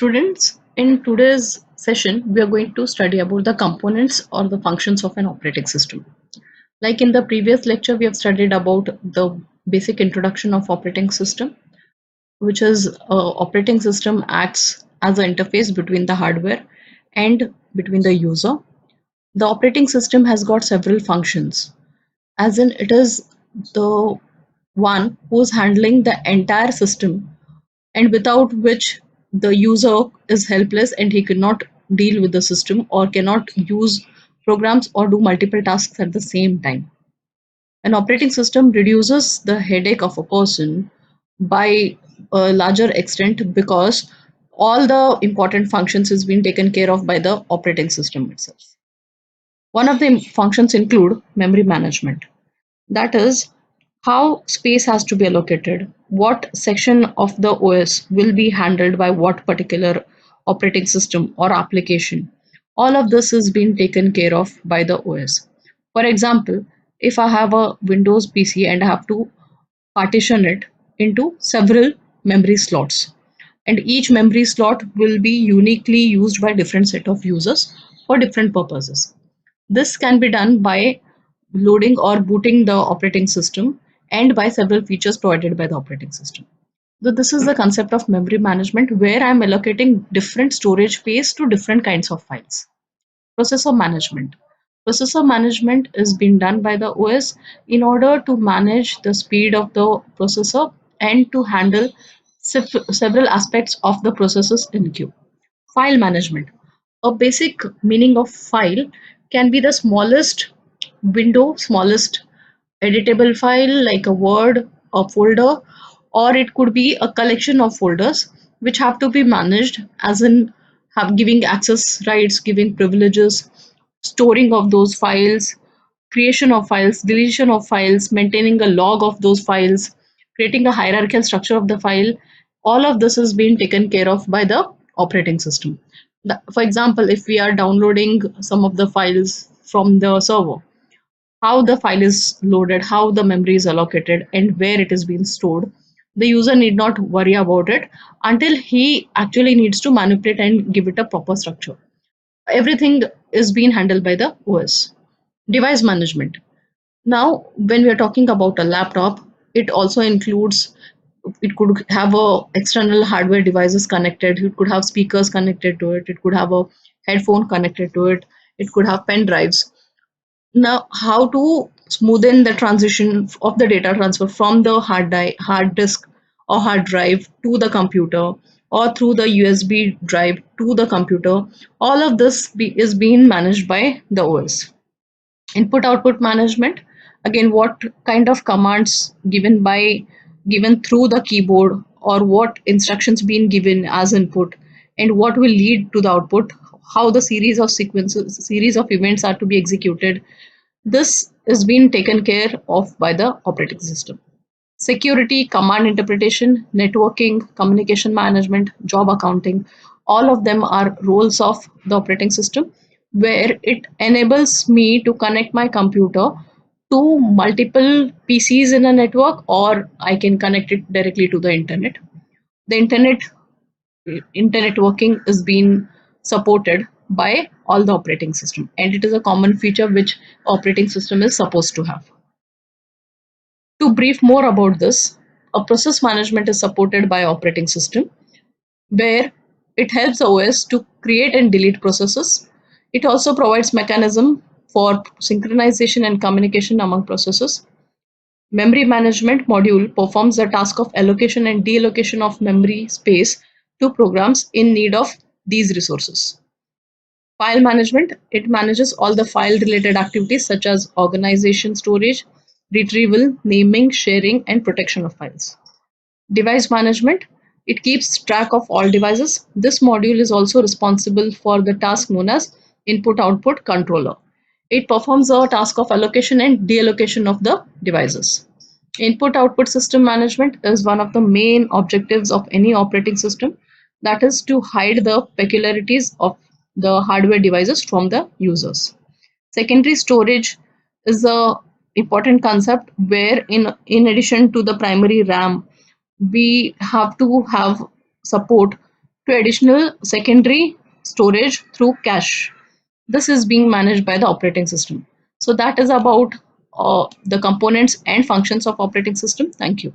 Students, in today's session, we are going to study about the components or the functions of an operating system. Like in the previous lecture, we have studied about the basic introduction of operating system, which is operating system acts as an interface between the hardware and between the user. The operating system has got several functions, as in it is the one who's handling the entire system and without which the user is helpless and he cannot deal with the system or cannot use programs or do multiple tasks at the same time. An operating system reduces the headache of a person by a larger extent because all the important functions is being taken care of by the operating system itself. One of the functions include memory management. That is how space has to be allocated, what section of the OS will be handled by what particular operating system or application. All of this is being taken care of by the OS. For example, if I have a Windows PC and I have to partition it into several memory slots, and each memory slot will be uniquely used by different set of users for different purposes. This can be done by loading or booting the operating system and by several features provided by the operating system. So this is the concept of memory management where I'm allocating different storage space to different kinds of files. Processor management. Processor management is being done by the OS in order to manage the speed of the processor and to handle several aspects of the processes in queue. File management. A basic meaning of file can be the smallest window, smallest editable file like a Word, a folder, or it could be a collection of folders which have to be managed, as in have giving access rights, giving privileges, storing of those files, creation of files, deletion of files, maintaining a log of those files, creating a hierarchical structure of the file. All of this is being taken care of by the operating system. For example, if we are downloading some of the files from the server, how the file is loaded, how the memory is allocated, and where it is being stored, the user need not worry about it until he actually needs to manipulate and give it a proper structure. Everything is being handled by the OS. Device management. Now, when we are talking about a laptop, it also includes, it could have a external hardware devices connected, it could have speakers connected to it, it could have a headphone connected to it, it could have pen drives. Now, how to smoothen the transition of the data transfer from the hard disk or hard drive to the computer or through the USB drive to the computer, all of this is being managed by the OS. Input output management, again, what kind of commands given through the keyboard or what instructions being given as input and what will lead to the output, how the series of events are to be executed. This is being taken care of by the operating system. Security, command interpretation, networking, communication management, job accounting, all of them are roles of the operating system where it enables me to connect my computer to multiple PCs in a network, or I can connect it directly to the internet. The internet working is being supported by all the operating system, and it is a common feature which operating system is supposed to have. To brief more about this, a process management is supported by operating system where it helps OS to create and delete processes. It also provides mechanism for synchronization and communication among processes. Memory management module performs the task of allocation and deallocation of memory space to programs in need of these resources. File management, it manages all the file related activities such as organization, storage, retrieval, naming, sharing, and protection of files. Device management, it keeps track of all devices. This module is also responsible for the task known as input-output controller. It performs a task of allocation and deallocation of the devices. Input-output system management is one of the main objectives of any operating system, that is to hide the peculiarities of the hardware devices from the users. Secondary storage is a important concept where in addition to the primary RAM, we have to have support to additional secondary storage through cache. This is being managed by the operating system. So that is about the components and functions of operating system. Thank you.